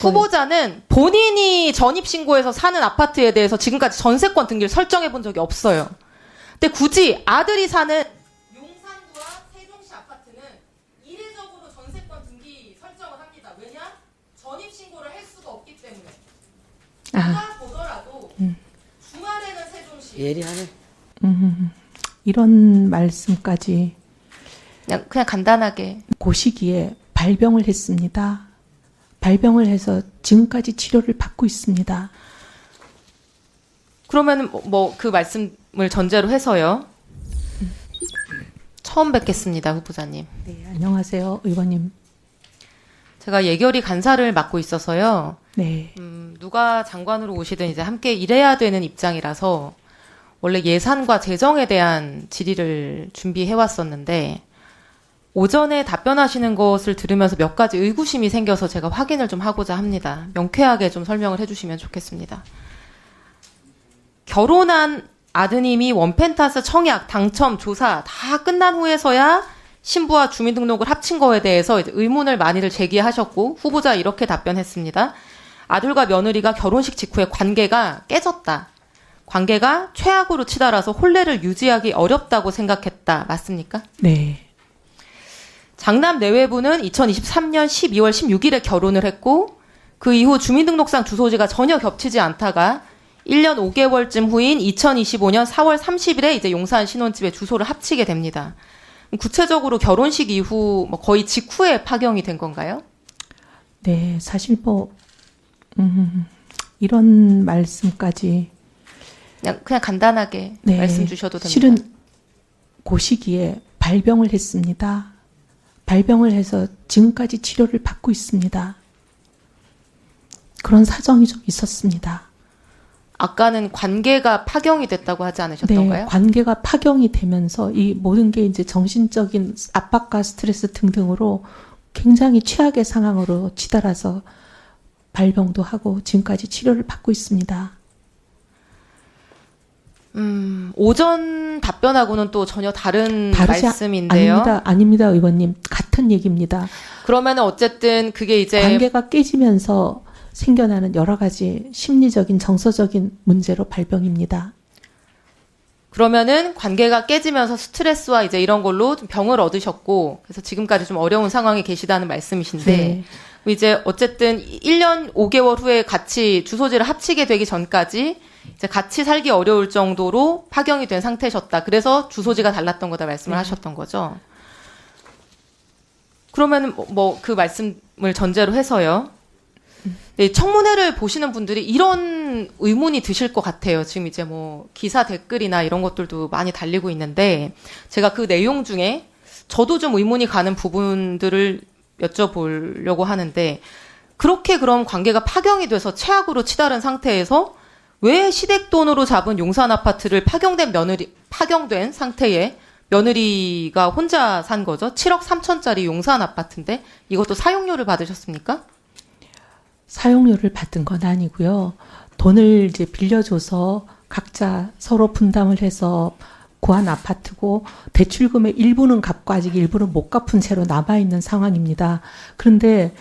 후보자는 본인이 전입신고해서 사는 아파트에 대해서 지금까지 전세권 등기를 설정해 본 적이 없어요. 근데 굳이 아들이 사는 용산구와 세종시 아파트는 이례적으로 전세권 등기 설정을 합니다. 왜냐? 전입신고를 할 수가 없기 때문에. 누가 보더라도 주말에는 세종시. 예리하네. 이런 말씀까지 그냥 간단하게. 그 시기에 발병을 했습니다. 발병을 해서 지금까지 치료를 받고 있습니다. 그러면 뭐 그 말씀을 전제로 해서요. 처음 뵙겠습니다, 후보자님. 네, 안녕하세요, 의원님. 제가 예결위 간사를 맡고 있어서요. 네, 누가 장관으로 오시든 이제 함께 일해야 되는 입장이라서 원래 예산과 재정에 대한 질의를 준비해 왔었는데 오전에 답변하시는 것을 들으면서 몇 가지 의구심이 생겨서 제가 확인을 좀 하고자 합니다. 명쾌하게 좀 설명을 해주시면 좋겠습니다. 결혼한 아드님이 원펜타스 청약, 당첨, 조사 다 끝난 후에서야 신부와 주민등록을 합친 거에 대해서 이제 의문을 많이들 제기하셨고 후보자 이렇게 답변했습니다. 아들과 며느리가 결혼식 직후에 관계가 깨졌다. 관계가 최악으로 치달아서 혼례를 유지하기 어렵다고 생각했다. 맞습니까? 네, 장남 내외부는 2023년 12월 16일에 결혼을 했고 그 이후 주민등록상 주소지가 전혀 겹치지 않다가 1년 5개월쯤 후인 2025년 4월 30일에 이제 용산 신혼집에 주소를 합치게 됩니다. 구체적으로 결혼식 이후 뭐 거의 직후에 파경이 된 건가요? 네, 사실 뭐 이런 말씀까지 그냥 간단하게 네, 말씀 주셔도 됩니다. 실은 그 시기에 발병을 했습니다. 발병을 해서 지금까지 치료를 받고 있습니다. 그런 사정이 좀 있었습니다. 아까는 관계가 파경이 됐다고 하지 않으셨던가요? 네, 관계가 파경이 되면서 이 모든 게 이제 정신적인 압박과 스트레스 등등으로 굉장히 최악의 상황으로 치달아서 발병도 하고 지금까지 치료를 받고 있습니다. 오전 답변하고는 또 전혀 다른 다르지 말씀인데요. 아닙니다, 의원님. 같은 얘기입니다. 그러면은 어쨌든 그게 이제 관계가 깨지면서 생겨나는 여러 가지 심리적인, 정서적인 문제로 발병입니다. 그러면은 관계가 깨지면서 스트레스와 이제 이런 걸로 좀 병을 얻으셨고 그래서 지금까지 좀 어려운 상황에 계시다는 말씀이신데 네. 이제 어쨌든 1년 5개월 후에 같이 주소지를 합치게 되기 전까지 이제 같이 살기 어려울 정도로 파경이 된 상태셨다. 그래서 주소지가 달랐던 거다 말씀을 하셨던 거죠. 그러면은 뭐 그 말씀을 전제로 해서요. 네, 청문회를 보시는 분들이 이런 의문이 드실 것 같아요. 지금 이제 뭐 기사 댓글이나 이런 것들도 많이 달리고 있는데 제가 그 내용 중에 저도 좀 의문이 가는 부분들을 여쭤보려고 하는데 그렇게 그럼 관계가 파경이 돼서 최악으로 치달은 상태에서 왜 시댁돈으로 잡은 용산 아파트를 파경된 상태에 며느리가 혼자 산 거죠? 7억 3천짜리 용산 아파트인데 이것도 사용료를 받으셨습니까? 사용료를 받은 건 아니고요. 돈을 이제 빌려줘서 각자 서로 분담을 해서 구한 아파트고 대출금의 일부는 갚고 아직 일부는 못 갚은 채로 남아있는 상황입니다. 그런데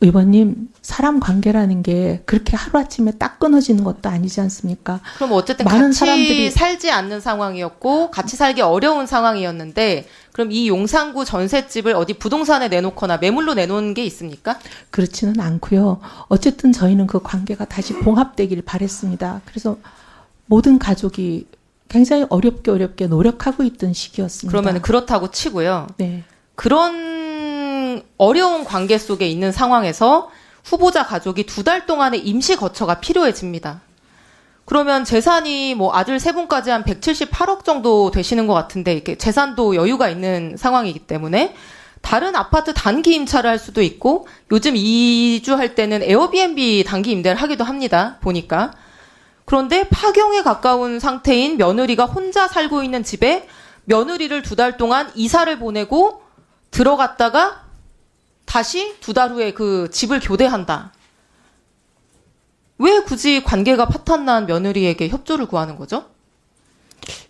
의원님, 사람 관계라는 게 그렇게 하루아침에 딱 끊어지는 것도 아니지 않습니까? 그럼 어쨌든 많은 같이 사람들이 살지 않는 상황이었고 같이 살기 어려운 상황이었는데 그럼 이 용산구 전셋집을 어디 부동산에 내놓거나 매물로 내놓은 게 있습니까? 그렇지는 않고요. 어쨌든 저희는 그 관계가 다시 봉합되길 바랬습니다. 그래서 모든 가족이 굉장히 어렵게 노력하고 있던 시기였습니다. 그러면 그렇다고 치고요. 네. 그런 어려운 관계 속에 있는 상황에서 후보자 가족이 2달 동안의 임시 거처가 필요해집니다. 그러면 재산이 뭐 아들 3분까지 한 178억 정도 되시는 것 같은데 이렇게 재산도 여유가 있는 상황이기 때문에 다른 아파트 단기 임차를 할 수도 있고 요즘 이주할 때는 에어비앤비 단기 임대를 하기도 합니다. 보니까. 그런데 파경에 가까운 상태인 며느리가 혼자 살고 있는 집에 며느리를 2달 동안 이사를 보내고 들어갔다가 다시 2달 후에 그 집을 교대한다. 왜 굳이 관계가 파탄난 며느리에게 협조를 구하는 거죠?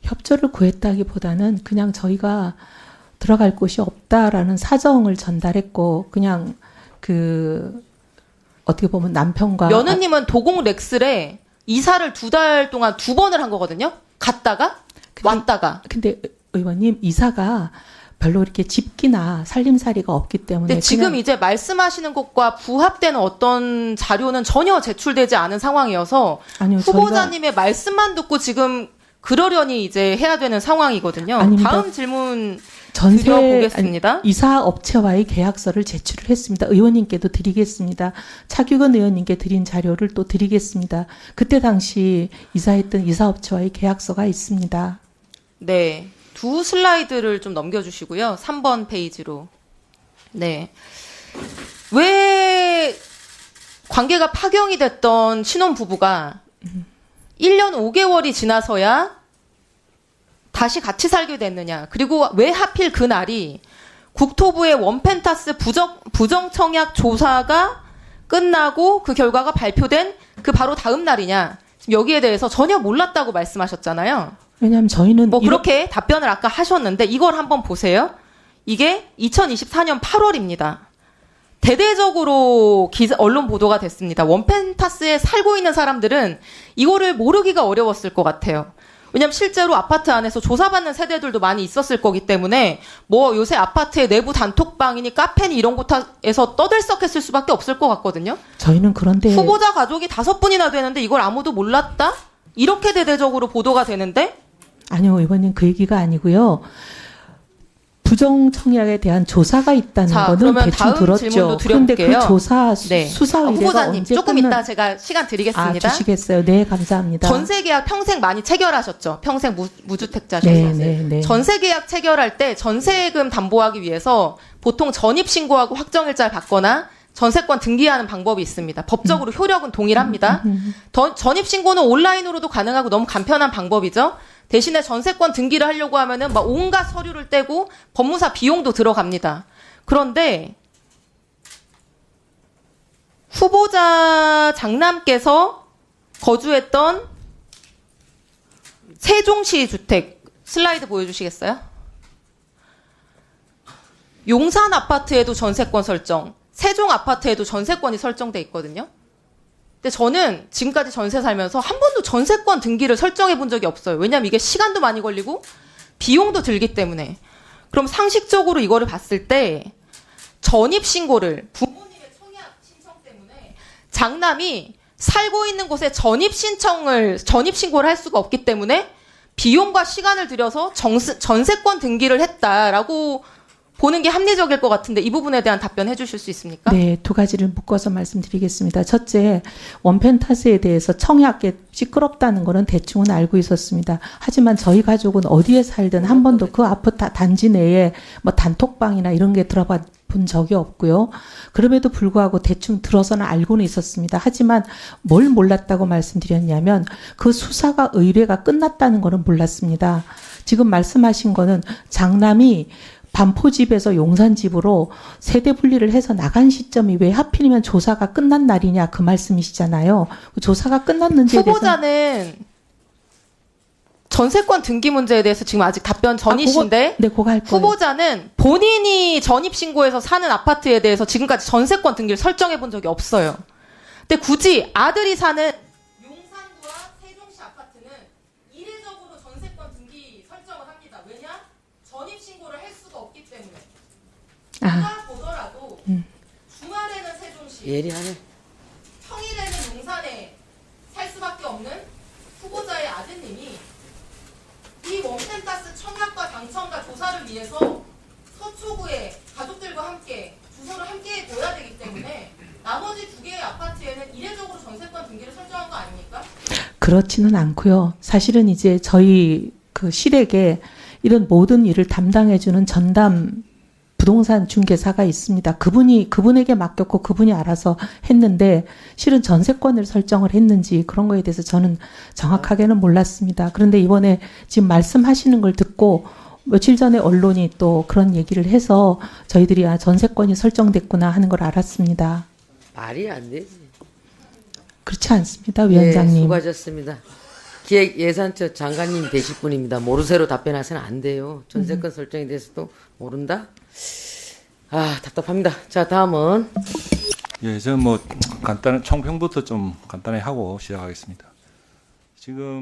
협조를 구했다기보다는 그냥 저희가 들어갈 곳이 없다라는 사정을 전달했고 그냥 그 어떻게 보면 남편과 며느님은 도곡 렉슬에 이사를 2달 동안 2번을 한 거거든요. 갔다가 왔다가. 근데 의원님 이사가 별로 이렇게 집기나 살림살이가 없기 때문에 근데 지금 이제 말씀하시는 것과 부합되는 어떤 자료는 전혀 제출되지 않은 상황이어서 아니요, 후보자님의 말씀만 듣고 지금 그러려니 이제 해야 되는 상황이거든요. 아닙니다. 다음 질문 전세 드려보겠습니다. 이사 업체와의 계약서를 제출을 했습니다. 의원님께도 드리겠습니다. 차규근 의원님께 드린 자료를 또 드리겠습니다. 그때 당시 이사했던 이사업체와의 계약서가 있습니다. 네. 2 슬라이드를 좀 넘겨주시고요. 3번 페이지로. 네. 왜 관계가 파경이 됐던 신혼부부가 1년 5개월이 지나서야 다시 같이 살게 됐느냐. 그리고 왜 하필 그날이 국토부의 원펜타스 부정청약 조사가 끝나고 그 결과가 발표된 그 바로 다음 날이냐. 지금 여기에 대해서 전혀 몰랐다고 말씀하셨잖아요. 왜냐하면 저희는 뭐 그렇게 답변을 아까 하셨는데 이걸 한번 보세요. 이게 2024년 8월입니다. 대대적으로 언론 보도가 됐습니다. 원펜타스에 살고 있는 사람들은 이거를 모르기가 어려웠을 것 같아요. 왜냐하면 실제로 아파트 안에서 조사받는 세대들도 많이 있었을 거기 때문에 뭐 요새 아파트의 내부 단톡방이니 카페니 이런 곳에서 떠들썩했을 수밖에 없을 것 같거든요. 저희는 그런데 후보자 가족이 5분이나 되는데 이걸 아무도 몰랐다? 이렇게 대대적으로 보도가 되는데 아니요, 의원님 그 얘기가 아니고요. 부정청약에 대한 조사가 있다는 자, 거는 그러면 대충 다음 들었죠. 질문도 그런데 그 드려볼게요. 조사 네. 수사 의뢰가 후보자님 언제 조금 끝나... 이따 제가 시간 드리겠습니다. 주시겠어요? 네, 감사합니다. 전세계약 평생 많이 체결하셨죠? 평생 무주택자셔서. 네. 전세계약 체결할 때 전세금 담보하기 위해서 보통 전입신고하고 확정일자를 받거나 전세권 등기하는 방법이 있습니다. 법적으로 효력은 동일합니다. 전입신고는 온라인으로도 가능하고 너무 간편한 방법이죠. 대신에 전세권 등기를 하려고 하면은 막 온갖 서류를 떼고 법무사 비용도 들어갑니다. 그런데 후보자 장남께서 거주했던 세종시 주택 슬라이드 보여주시겠어요? 용산 아파트에도 전세권 설정, 세종 아파트에도 전세권이 설정돼 있거든요. 근데 저는 지금까지 전세 살면서 한 번도 전세권 등기를 설정해 본 적이 없어요. 왜냐면 이게 시간도 많이 걸리고 비용도 들기 때문에. 그럼 상식적으로 이거를 봤을 때 전입신고를 부모님의 청약 신청 때문에 장남이 살고 있는 곳에 전입신고를 할 수가 없기 때문에 비용과 시간을 들여서 전세권 등기를 했다라고 보는 게 합리적일 것 같은데 이 부분에 대한 답변 해주실 수 있습니까? 네, 2가지를 묶어서 말씀드리겠습니다. 첫째, 원펜타스에 대해서 청약에 시끄럽다는 거는 대충은 알고 있었습니다. 하지만 저희 가족은 어디에 살든 한 번도 그 아파트 단지 내에 뭐 단톡방이나 이런 게 들어봐 본 적이 없고요. 그럼에도 불구하고 대충 들어서는 알고는 있었습니다. 하지만 뭘 몰랐다고 말씀드렸냐면 그 수사가 의뢰가 끝났다는 거는 몰랐습니다. 지금 말씀하신 거는 장남이 반포집에서 용산집으로 세대 분리를 해서 나간 시점이 왜 하필이면 조사가 끝난 날이냐 그 말씀이시잖아요. 그 조사가 끝났는지에 대해서 후보자는 전세권 등기 문제에 대해서 지금 아직 답변 전이신데 그거 할 거예요. 후보자는 본인이 전입신고해서 사는 아파트에 대해서 지금까지 전세권 등기를 설정해 본 적이 없어요. 근데 굳이 아들이 사는 용산구와 세종시 아파트는 이례적으로 전세권 등기 설정을 합니다. 왜냐? 전입신고를 할 수가 없기 때문에. 누가 보더라도 주말에는 세종시, 예리하네. 평일에는 용산에 살 수밖에 없는 후보자의 아드님이 이 원펜타스 청약과 당첨과 조사를 위해서 서초구에 가족들과 함께 주소를 함께 둬야 되기 때문에 나머지 2개의 아파트에는 이례적으로 전세권 등기를 설정한 거 아닙니까? 그렇지는 않고요. 사실은 이제 저희 그 시댁에 이런 모든 일을 담당해주는 전담 부동산 중개사가 있습니다. 그분에게 맡겼고 그분이 알아서 했는데 실은 전세권을 설정을 했는지 그런 거에 대해서 저는 정확하게는 몰랐습니다. 그런데 이번에 지금 말씀하시는 걸 듣고 며칠 전에 언론이 또 그런 얘기를 해서 저희들이 전세권이 설정됐구나 하는 걸 알았습니다. 말이 안 되지. 그렇지 않습니다, 위원장님. 네, 수고하셨습니다. 기획예산처 장관님 되실 분입니다. 모르쇠로 답변하시면 안 돼요. 전세권 설정에 대해서도 모른다? 아, 답답합니다. 자, 다음은 예, 저는 뭐 간단한 총평부터 좀 간단히 하고 시작하겠습니다. 지금